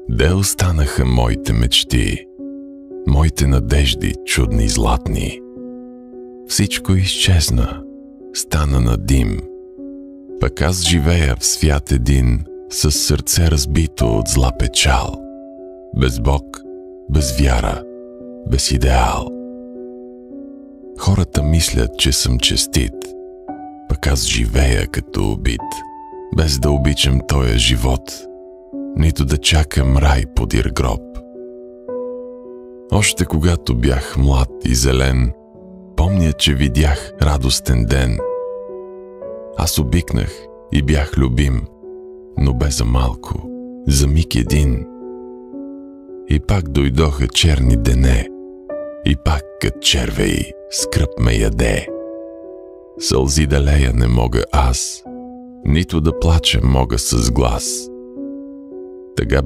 Де останаха моите мечти, моите надежди, чудни и златни? Всичко изчезна, стана на дим. Пък аз живея в свят един, с сърце разбито от зла печал. Без Бог, без вяра, без идеал. Хората мислят, че съм честит, пък аз живея като убит, без да обичам тоя живот, нито да чакам рай подир гроб. Още когато бях млад и зелен, помня, че видях радостен ден. Аз обикнах и бях любим, но бе за малко, за миг един. И пак дойдоха черни дене, и пак кът червей скръб ме яде. Сълзи да лея не мога аз, нито да плача мога с глас. Тъга